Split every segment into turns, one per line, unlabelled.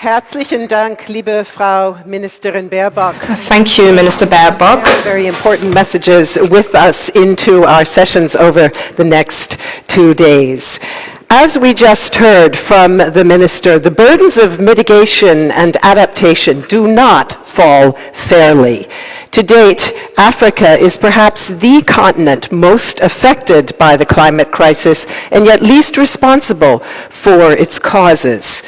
Herzlichen Dank, liebe Frau Ministerin Baerbock.
Thank you, Minister Baerbock.
Very important messages with us into our sessions over the next 2 days. As we just heard from the Minister, the burdens of mitigation and adaptation do not fall fairly. To date, Africa is perhaps the continent most affected by the climate crisis and yet least responsible for its causes.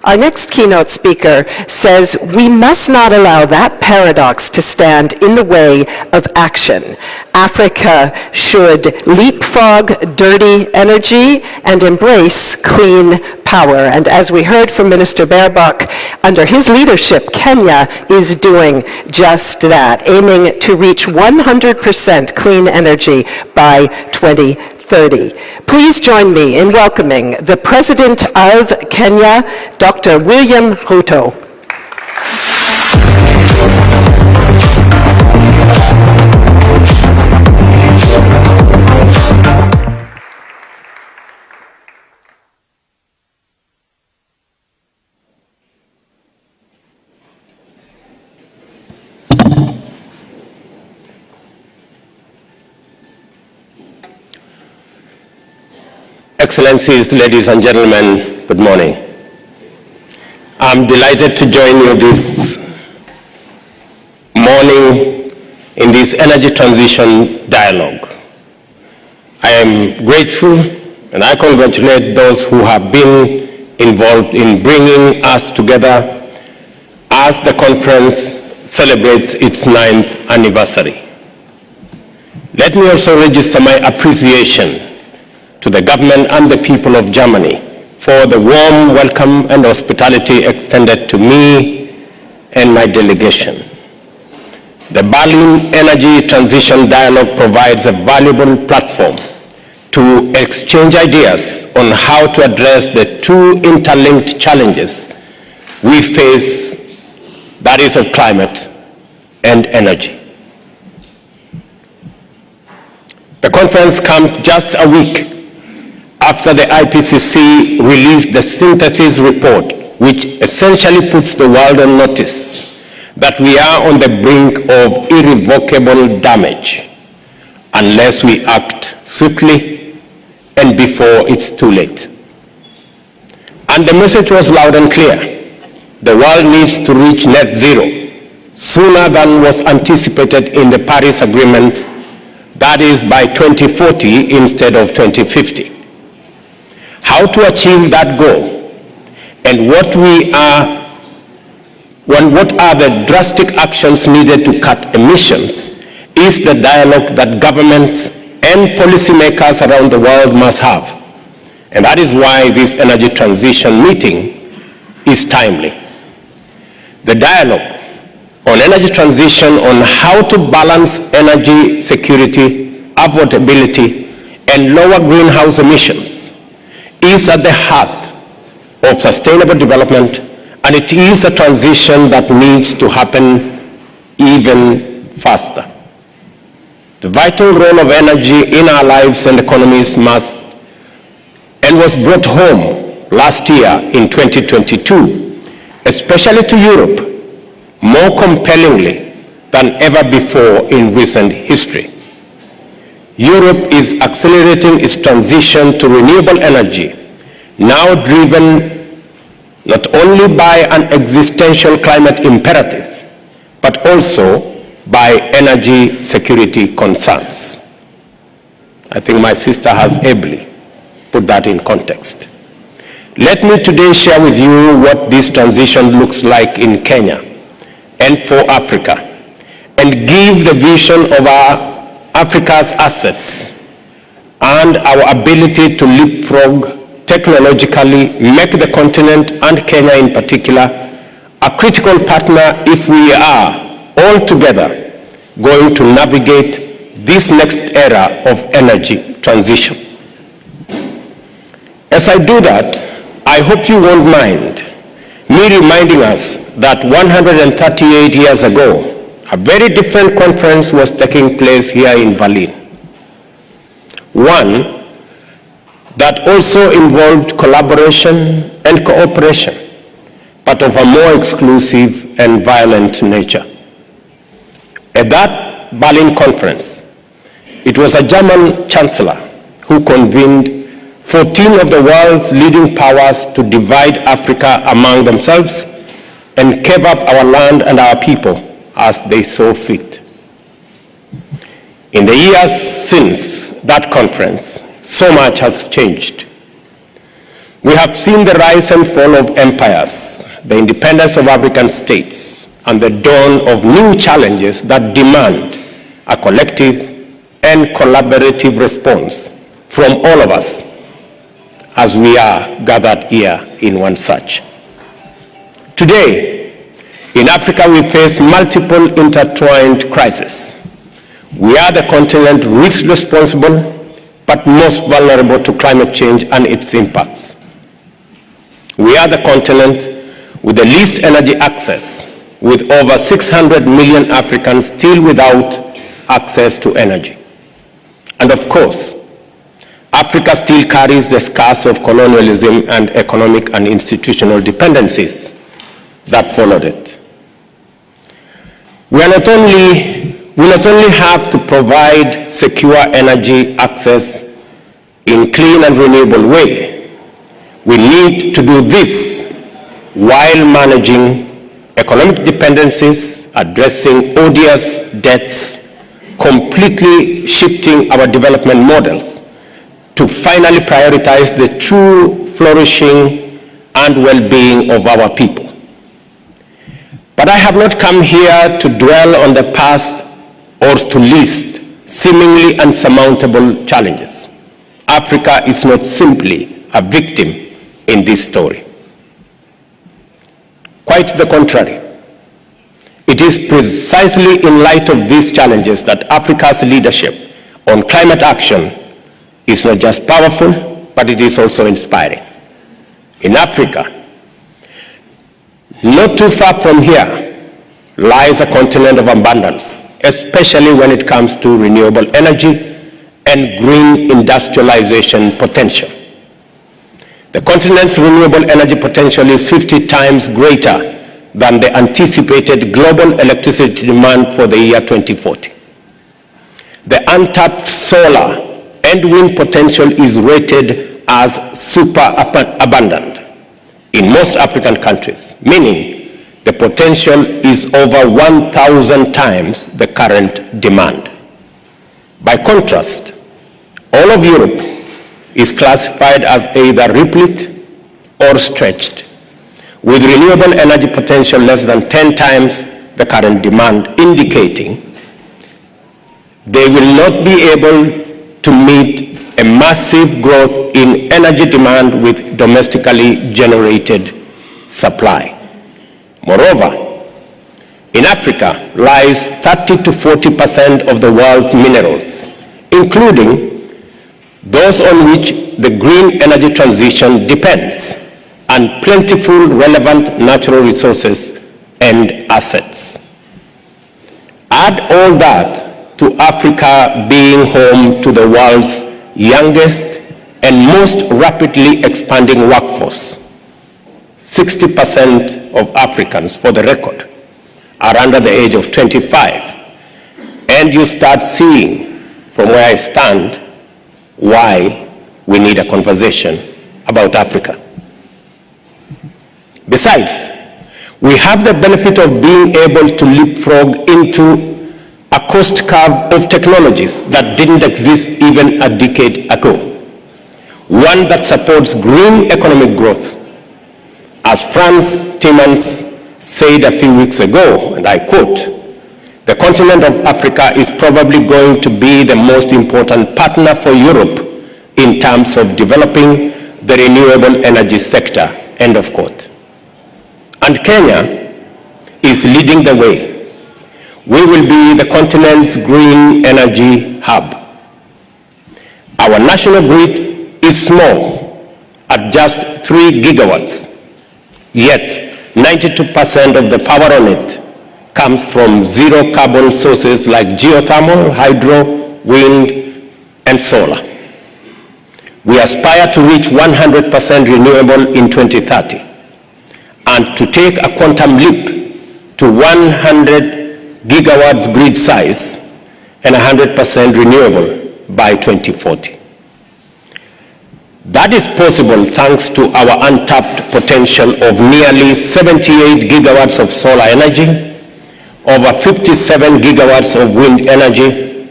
Our next keynote speaker says we must not allow that paradox to stand in the way of action. Africa should leapfrog dirty energy and embrace clean power. And as we heard from Minister Baerbock, under his leadership, Kenya is doing just that, aiming to reach 100% clean energy by 2030. Please join me in welcoming the President of Kenya, Dr. William Ruto.
Excellencies, ladies and gentlemen, good morning. I'm delighted to join you this morning in this energy transition dialogue. I am grateful and I congratulate those who have been involved in bringing us together as the conference celebrates its 9th anniversary. Let me also register my appreciation to the government and the people of Germany for the warm welcome and hospitality extended to me and my delegation. The Berlin Energy Transition Dialogue provides a valuable platform to exchange ideas on how to address the two interlinked challenges we face, that is of climate and energy. The conference comes just a week after the IPCC released the synthesis report, which essentially puts the world on notice that we are on the brink of irrevocable damage unless we act swiftly and before it's too late. And the message was loud and clear. The world needs to reach net zero sooner than was anticipated in the Paris Agreement, that is by 2040 instead of 2050. How to achieve that goal and what are the drastic actions needed to cut emissions is the dialogue that governments and policymakers around the world must have. And that is why this energy transition meeting is timely. The dialogue on energy transition, on how to balance energy security, affordability, and lower greenhouse emissions is at the heart of sustainable development, and it is a transition that needs to happen even faster. The vital role of energy in our lives and economies must and was brought home last year in 2022, especially to Europe, more compellingly than ever before in recent history. Europe is accelerating its transition to renewable energy, now driven not only by an existential climate imperative, but also by energy security concerns. I think my sister has ably put that in context. Let me today share with you what this transition looks like in Kenya and for Africa, and give the vision of Africa's assets and our ability to leapfrog technologically, make the continent and Kenya in particular a critical partner if we are all together going to navigate this next era of energy transition. As I do that, I hope you won't mind me reminding us that 138 years ago, a very different conference was taking place here in Berlin. One that also involved collaboration and cooperation but of a more exclusive and violent nature. At that Berlin conference, it was a German chancellor who convened 14 of the world's leading powers to divide Africa among themselves and carve up our land and our people as they saw fit. In the years since that conference, so much has changed. We have seen the rise and fall of empires, the independence of African states, and the dawn of new challenges that demand a collective and collaborative response from all of us as we are gathered here in one such. Today, in Africa, we face multiple intertwined crises. We are the continent least responsible but most vulnerable to climate change and its impacts. We are the continent with the least energy access, with over 600 million Africans still without access to energy. And of course, Africa still carries the scars of colonialism and economic and institutional dependencies that followed it. We not only have to provide secure energy access in clean and renewable way, we need to do this while managing economic dependencies, addressing odious debts, completely shifting our development models to finally prioritize the true flourishing and well-being of our people. But I have not come here to dwell on the past or to list seemingly unsurmountable challenges. Africa is not simply a victim in this story. Quite the contrary. It is precisely in light of these challenges that Africa's leadership on climate action is not just powerful, but it is also inspiring. In Africa, not too far from here, lies a continent of abundance, especially when it comes to renewable energy and green industrialization potential. The continent's renewable energy potential is 50 times greater than the anticipated global electricity demand for the year 2040. The untapped solar and wind potential is rated as super abundant in most African countries, meaning the potential is over 1,000 times the current demand. By contrast, all of Europe is classified as either replete or stretched, with renewable energy potential less than 10 times the current demand, indicating they will not be able to meet a massive growth in energy demand with domestically generated supply. Moreover, in Africa lies 30 to 40% of the world's minerals, including those on which the green energy transition depends, and plentiful relevant natural resources and assets. Add all that to Africa being home to the world's youngest and most rapidly expanding workforce. 60% of Africans, for the record, are under the age of 25. And you start seeing, from where I stand, why we need a conversation about Africa. Besides, we have the benefit of being able to leapfrog into a cost curve of technologies that didn't exist even a decade ago. One that supports green economic growth. As Franz Timmermans said a few weeks ago, and I quote, "The continent of Africa is probably going to be the most important partner for Europe in terms of developing the renewable energy sector," end of quote. And Kenya is leading the way. We will be the continent's green energy hub. Our national grid is small, at just 3 gigawatts, yet 92% of the power on it comes from zero carbon sources like geothermal, hydro, wind, and solar. We aspire to reach 100% renewable in 2030. and to take a quantum leap to 100 gigawatts grid size and 100% renewable by 2040. That is possible thanks to our untapped potential of nearly 78 gigawatts of solar energy, over 57 gigawatts of wind energy,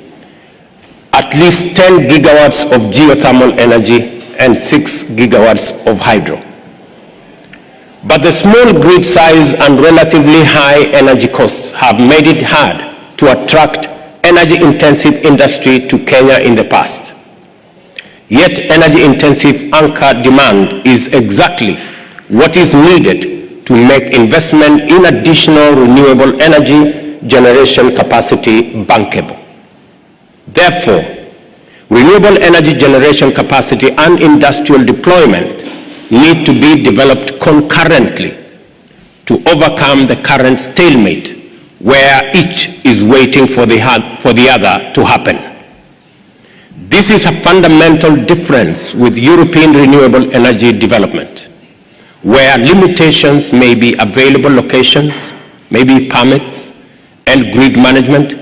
at least 10 gigawatts of geothermal energy, and 6 gigawatts of hydro. But the small grid size and relatively high energy costs have made it hard to attract energy-intensive industry to Kenya in the past. Yet energy-intensive anchor demand is exactly what is needed to make investment in additional renewable energy generation capacity bankable. Therefore, renewable energy generation capacity and industrial deployment need to be developed concurrently to overcome the current stalemate where each is waiting for the other to happen. This is a fundamental difference with European renewable energy development, where limitations may be available locations, maybe permits and grid management,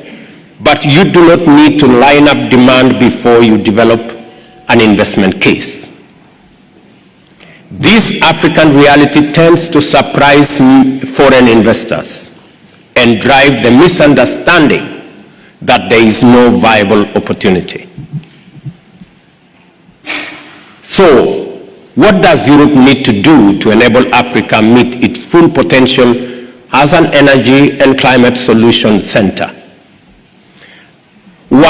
but you do not need to line up demand before you develop an investment case. This African reality tends to surprise foreign investors and drive the misunderstanding that there is no viable opportunity. So, what does Europe need to do to enable Africa meet its full potential as an energy and climate solution center? 1,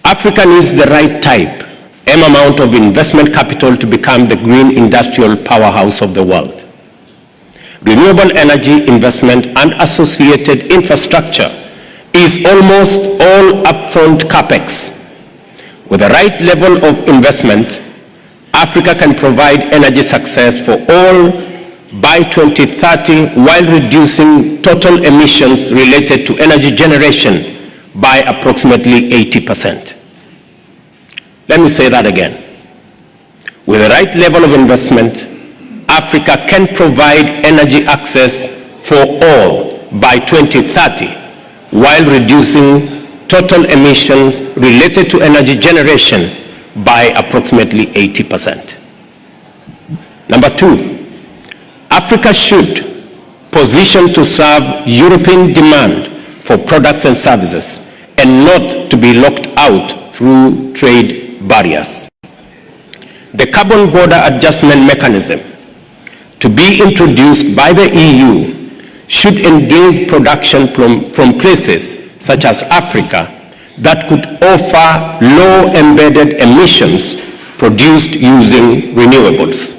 Africa needs the right type and amount of investment capital to become the green industrial powerhouse of the world. Renewable energy investment and associated infrastructure is almost all upfront capex. With the right level of investment, Africa can provide energy success for all by 2030 while reducing total emissions related to energy generation by approximately 80%. Let me say that again. With the right level of investment, Africa can provide energy access for all by 2030 while reducing total emissions related to energy generation by approximately 80%. Number 2, Africa should position to serve European demand for products and services and not to be locked out through trade barriers. The carbon border adjustment mechanism to be introduced by the EU should engage production from places such as Africa that could offer low embedded emissions produced using renewables.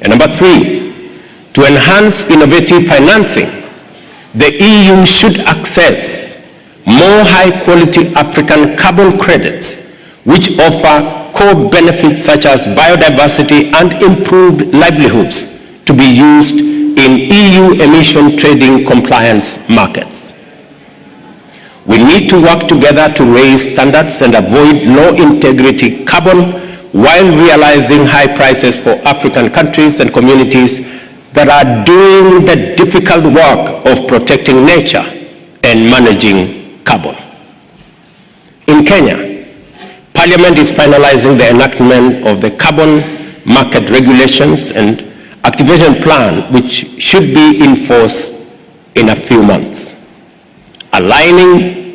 And number 3, to enhance innovative financing, the EU should access more high-quality African carbon credits which offer core benefits such as biodiversity and improved livelihoods to be used in EU emission trading compliance markets. We need to work together to raise standards and avoid low-integrity carbon while realizing high prices for African countries and communities that are doing the difficult work of protecting nature and managing carbon. In Kenya, Parliament is finalizing the enactment of the carbon market regulations and activation plan, which should be in force in a few months. Aligning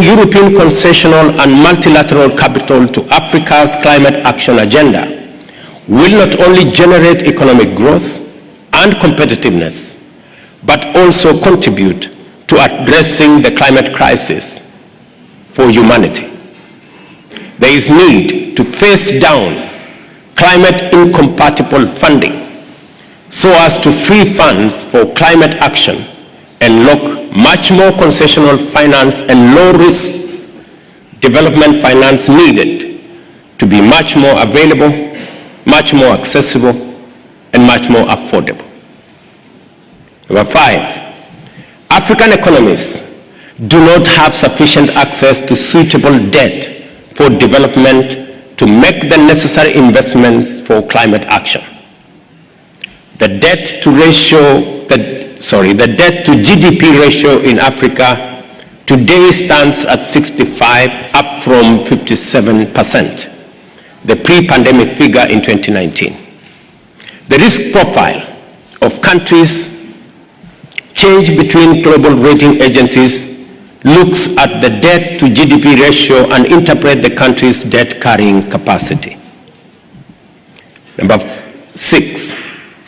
European concessional and multilateral capital to Africa's climate action agenda will not only generate economic growth and competitiveness, but also contribute to addressing the climate crisis for humanity. There is need to face down climate incompatible funding so as to free funds for climate action and lock much more concessional finance and low risks development finance needed to be much more available, much more accessible, and much more affordable. Number 5, African economies do not have sufficient access to suitable debt for development to make the necessary investments for climate action. The debt to GDP ratio in Africa today stands at 65, up from 57%, the pre-pandemic figure in 2019. The risk profile of countries change between global rating agencies looks at the debt to GDP ratio and interpret the country's debt carrying capacity. Number 6,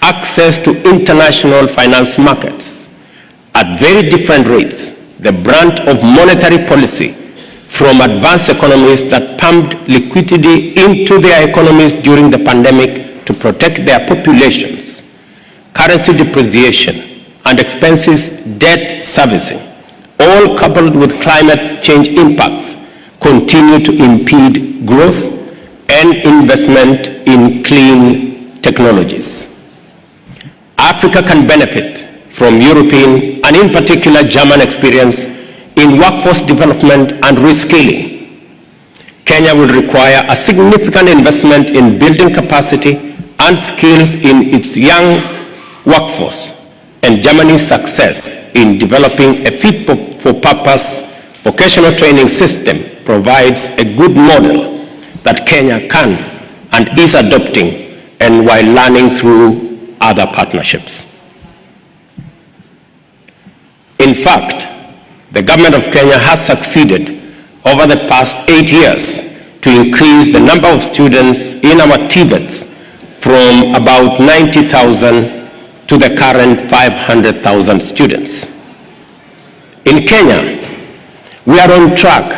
access to international finance markets at very different rates, the brunt of monetary policy from advanced economies that pumped liquidity into their economies during the pandemic to protect their populations, currency depreciation, and expenses debt servicing, all coupled with climate change impacts, continue to impede growth and investment in clean technologies. Africa can benefit from European and in particular German experience in workforce development and reskilling. Kenya will require a significant investment in building capacity and skills in its young workforce, and Germany's success in developing a fit-for-purpose vocational training system provides a good model that Kenya can and is adopting, and while learning through other partnerships. In fact, the government of Kenya has succeeded over the past 8 years to increase the number of students in our TVETs from about 90,000 to the current 500,000 students. In Kenya, we are on track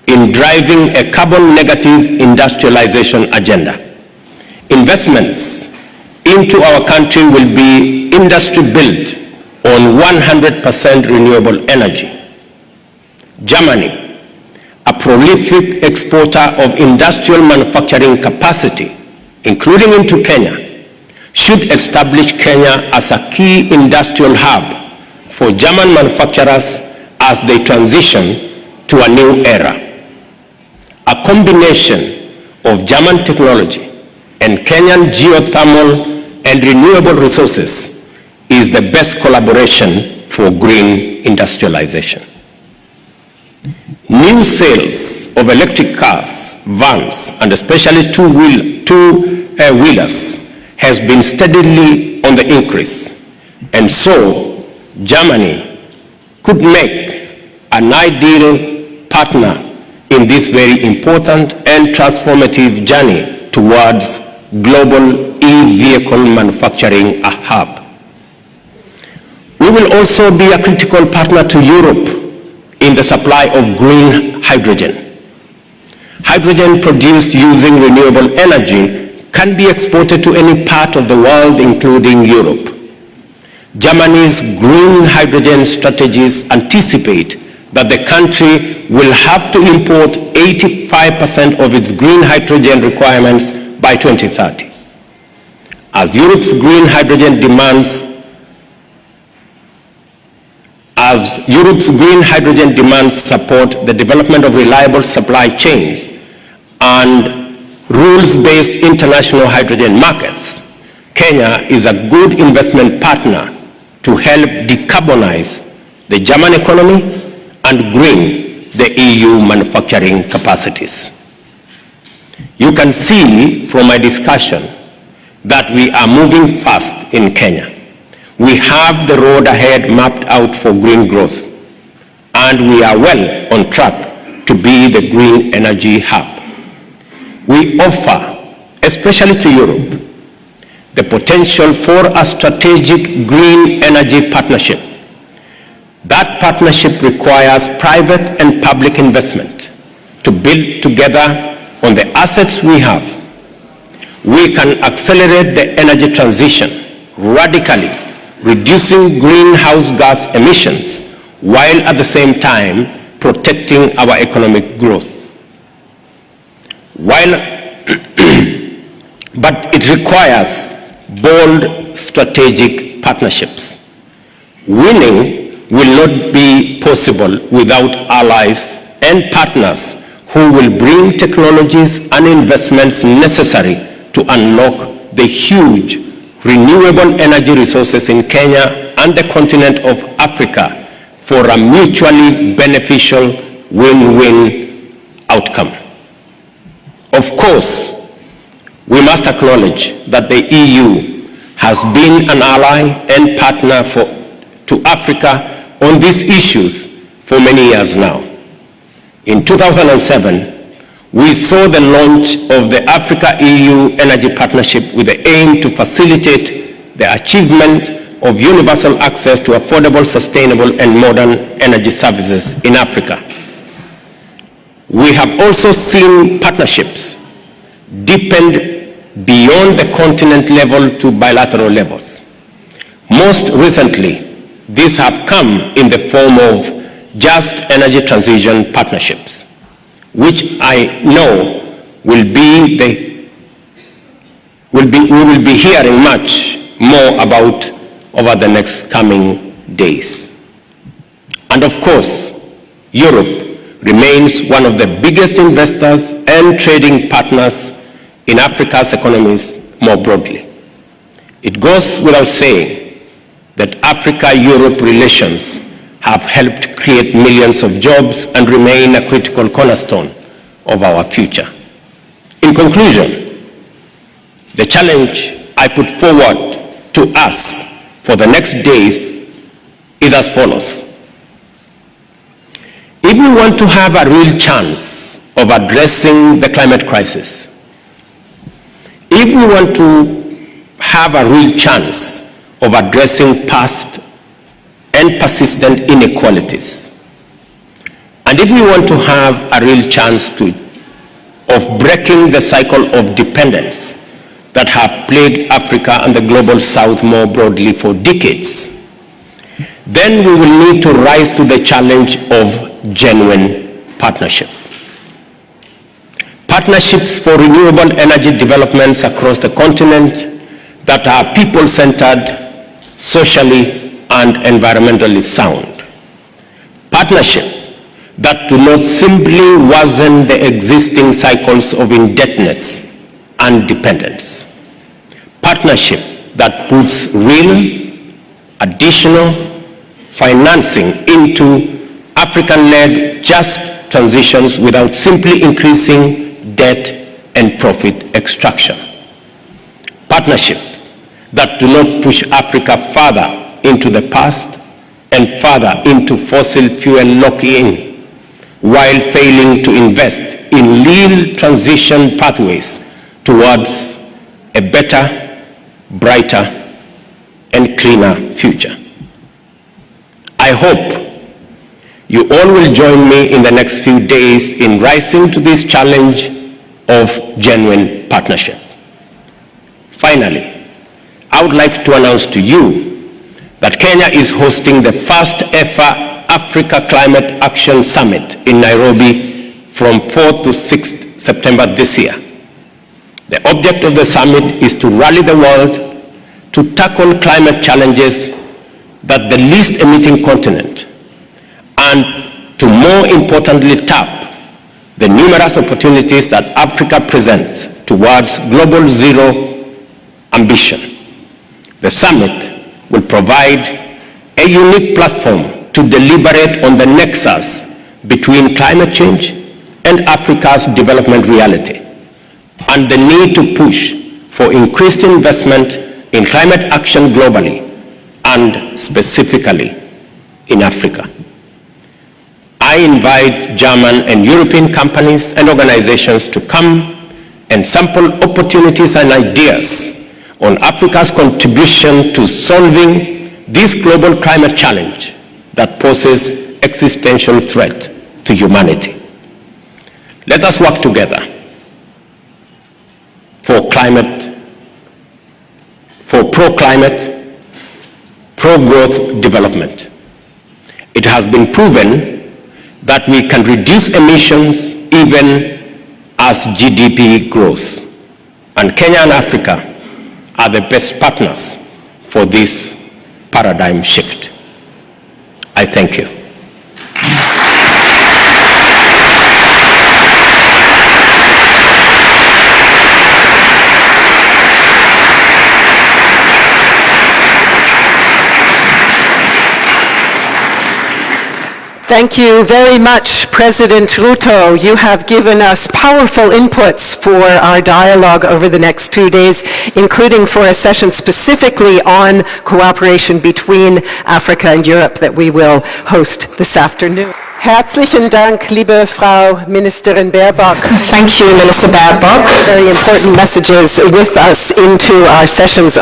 in driving a carbon-negative industrialization agenda. Investments into our country will be industry built on 100% renewable energy. Germany, a prolific exporter of industrial manufacturing capacity, including into Kenya, should establish Kenya as a key industrial hub for German manufacturers as they transition to a new era. A combination of German technology and Kenyan geothermal and renewable resources is the best collaboration for green industrialization. New sales of electric cars, vans, and especially two-wheelers has been steadily on the increase, and so Germany could make an ideal partner in this very important and transformative journey towards global e-vehicle manufacturing hub. We will also be a critical partner to Europe in the supply of green hydrogen. Hydrogen produced using renewable energy can be exported to any part of the world, including Europe. Germany's green hydrogen strategies anticipate that the country will have to import 85% of its green hydrogen requirements by 2030. As Europe's green hydrogen demands support the development of reliable supply chains and rules-based international hydrogen markets, Kenya is a good investment partner to help decarbonize the German economy and green the EU manufacturing capacities. You can see from my discussion that we are moving fast in Kenya. We have the road ahead mapped out for green growth, and we are well on track to be the green energy hub. We offer, especially to Europe, the potential for a strategic green energy partnership. That partnership requires private and public investment to build together on the assets we have. We can accelerate the energy transition, radically reducing greenhouse gas emissions, while at the same time protecting our economic growth. But it requires bold strategic partnerships. Winning will not be possible without allies and partners who will bring technologies and investments necessary to unlock the huge renewable energy resources in Kenya and the continent of Africa for a mutually beneficial win-win outcome. Of course, we must acknowledge that the EU has been an ally and partner to Africa on these issues for many years now. In 2007, we saw the launch of the Africa-EU Energy Partnership with the aim to facilitate the achievement of universal access to affordable, sustainable, and modern energy services in Africa. We have also seen partnerships deepened beyond the continent level to bilateral levels. Most recently, these have come in the form of just energy transition partnerships, which I know we will be hearing much more about over the next coming days. And of course, Europe remains one of the biggest investors and trading partners in Africa's economies more broadly. It goes without saying that Africa-Europe relations have helped create millions of jobs and remain a critical cornerstone of our future. In conclusion, the challenge I put forward to us for the next days is as follows. If we want to have a real chance of addressing the climate crisis, if we want to have a real chance of addressing past and persistent inequalities, and if we want to have a real chance of breaking the cycle of dependence that have plagued Africa and the global South more broadly for decades, then we will need to rise to the challenge of genuine partnership. Partnerships for renewable energy developments across the continent that are people-centered, socially and environmentally sound. Partnership that do not simply worsen the existing cycles of indebtedness and dependence. Partnership that puts real, additional financing into African-led just transitions without simply increasing debt and profit extraction. Partnership that do not push Africa further into the past and further into fossil fuel lock-in, while failing to invest in real transition pathways towards a better, brighter, and cleaner future. I hope you all will join me in the next few days in rising to this challenge of genuine partnership. Finally, I would like to announce to you that Kenya is hosting the first ever Africa Climate Action Summit in Nairobi from 4th to 6th September this year. The object of the summit is to rally the world to tackle climate challenges that the least emitting continent, and to more importantly tap the numerous opportunities that Africa presents towards global zero ambition. The summit will provide a unique platform to deliberate on the nexus between climate change and Africa's development reality, and the need to push for increased investment in climate action globally and specifically in Africa. I invite German and European companies and organizations to come and sample opportunities and ideas on Africa's contribution to solving this global climate challenge that poses existential threat to humanity. Let us work together for pro-climate, pro-growth development. It has been proven that we can reduce emissions even as GDP grows. And Kenya and Africa are the best partners for this paradigm shift. I thank you.
Thank you very much, President Ruto. You have given us powerful inputs for our dialogue over the next 2 days, including for a session specifically on cooperation between Africa and Europe that we will host this afternoon. Herzlichen Dank, liebe Frau Ministerin Baerbock.
Thank you, Minister Baerbock.
Very important messages with us into our sessions.